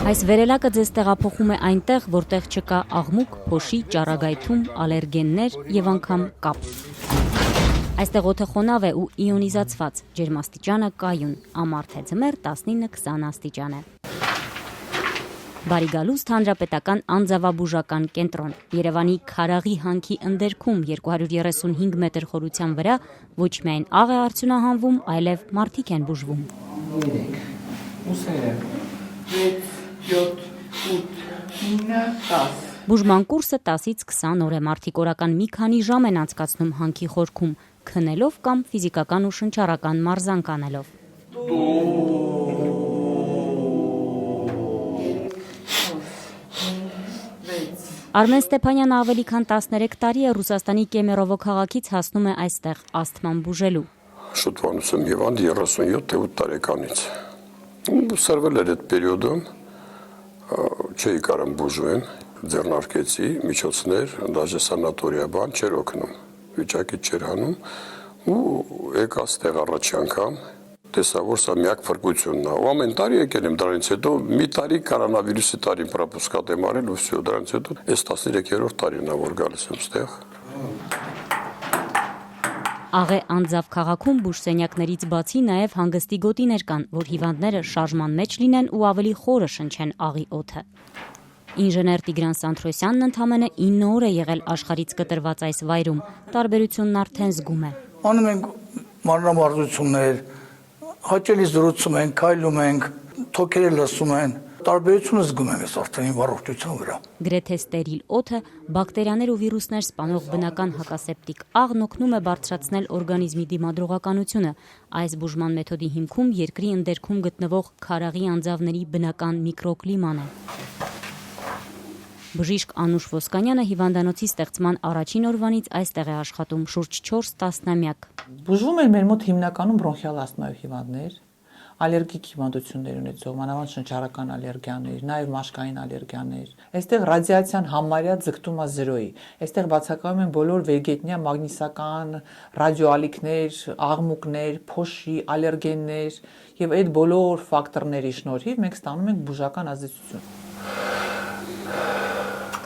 Այս վերելակը ձեզ տեղափոխում է այնտեղ, որտեղ չկա աղմուկ, փոշի, ճառագայթում, ալերգեններ եւ անգամ կապ։ Այստեղ օդը խոնավ է ու իոնիզացված, ջերմաստիճանը կայուն, ամառ թե ձմեռ 19-20 աստիճան է։ Բարի գալուստ հանրապետական անձավաբուժական կենտրոն, Երևանի Քարաղի հանքի ընդերքում 235 մետր խորության վրա ոչ միայն աղ է արդյունահանվում, այլև մարդիկ են բուժվում։ 3, ուսերը, 6, 7, 8, 9, 10։ Բուժման կուրսը 10-ից 20 օր է, մարդիկ օրական մի քանի ժամ են անցկացնում հանքի խորքում, քնելով կամ ֆիզիկական ու շնչառական մարզանք անելով։ Արմեն Ստեփանյանը ավելի քան 13 տարի է Ռուսաստանի Կեմերովո քաղաքից հասնում է այստեղ ասթման բուժելու։ Շուտվանուց եմ Եվանդ 37-8 տարեկանից։ Սրվել էր այդ պերիոդում, չէի կարամ բուժվեն, ձեռնարկեցի, միջոցներ, դաժե սանատորիա բան չէր օգնում, վիճակի չէր հանում ու եկա ստեղ առաջի անգամ, տեսա, որ սա միակ փրկությունն է, ու ամեն տարի եկել եմ դրանից հետո, մի տարի կորոնավիրուսի տարին պրոպուսկատ եմ արել ու վсё, դրանից հետո այս 13-րդ տարին է, որ գալիս եմ ստեղ։ Աղե անձավ քաղաքում բուժսենյակներից բացի նաև հանգստի գոտիներ կան, որ հիվանդները շարժման մեջ լինեն ու ավելի խորը շնչեն աղի օդը։ Ինժեներ Տիգրան Սանթրոսյանն ընդամենը 9 օր է եղել աշխարհից կտրված այս վայրում, տարբերությունն արդեն զգում է։ Անում ենք մանրամասնություններ, հաճելի զրուցում ենք, քայլում ենք, թոքերը լսում են, տարբերությունը զգում եմ ես արդեն իմ առողջության վրա։ Գրեթե ստերիլ օդը, բակտերիաներ ու վիրուսներ սպանող բնական հակասեպտիկ աղն օգնում է բարձրացնել օրգանիզմի դիմադրողականությունը։ Այս բուժման մեթոդի հիմքում երկրի ընդերքում գտնվող Քարաղի անձավների բնական միկրոկլիման է։ Բժիշկ Անուշ Ոսկանյանը հիվանդանոցի ստեղծման առաջին օրվանից այստեղ է աշխատում շուրջ 4 տասնամյակ։ Բուժվում են մեր մոտ հիմնականում բրոնխիալ ասթմայով հիվանդներ, ալերգիկ հիվանդություններ ունեցող, մանավանդ շնչառական ալերգիաներ, նաև մաշկային ալերգիաներ։ Այստեղ ռադիացիան համարյա ձգտում է 0-ի։ Այստեղ բացակայում են բոլոր վերգետնյա մագնիսական ռադիոալիքներ, աղմուկներ, փոշի, ալերգեններ եւ այդ բոլոր ֆակտորների շնորհիվ մենք ստանում ենք բուժական ազդեցություն։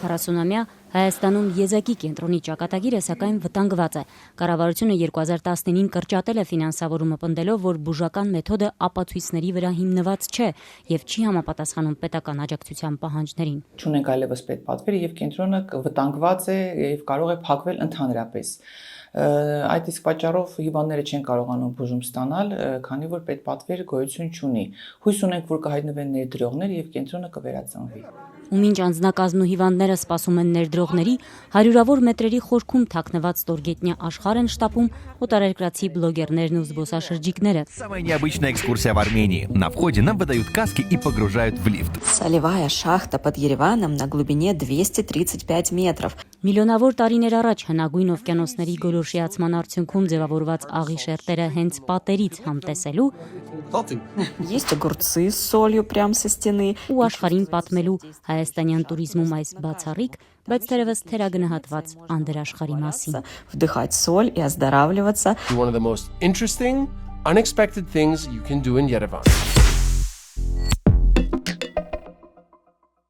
40-ամյա Հայաստանում եզակի կենտրոնի ճակատագիրը սակայն վտանգված է։ Կառավարությունը 2019-ին կրճատել է ֆինանսավորումը պնդելով, որ բուժական մեթոդը ապացույցների վրա հիմնված չէ եւ չի համապատասխանում պետական աջակցության պահանջներին։ Չունենք այլևս պետպատվեր եւ կենտրոնը վտանգված է եւ կարող է փակվել ընդհանրապես։ Այդ իսկ պատճառով հիվանդները չեն կարողանում բուժում ստանալ, քանի որ պետպատվեր գոյություն չունի։ Հույս ունենք, որ կհայտնվեն ներդրողներ եւ կենտրոնը կվերածնվի։ Ու մինչ անձնակազմն ու հիվանդները սպասում են ներդրողների, հարյուրավոր մետրերի խորքում թաքնված ստորգետնյա աշխարհ են շտապում օտարերկրացի բլոգերներն ու զբոսաշրջիկները։ Самая необычная экскурсия в Армении. На входе нам выдают каски и погружают в лифт. Солевая шахта под Ереваном на глубине 235 метров. Միլիոնավոր տարիներ առաջ հնագույն օվկիանոսների գոլորշիացման արդյունքում ձևավորված աղի շերտերը հենց պատերից համտեսելու Есть огурцы с солью прямо со стены. ու աշխարհին պատմելու հայաստանյան туриզմում այս բացառիկ, բայց թերևս թերագնահատված անդրաշխարհի մասին։ Вдыхать соль и оздоравливаться. One of the most interesting, unexpected things you can do in Yerevan.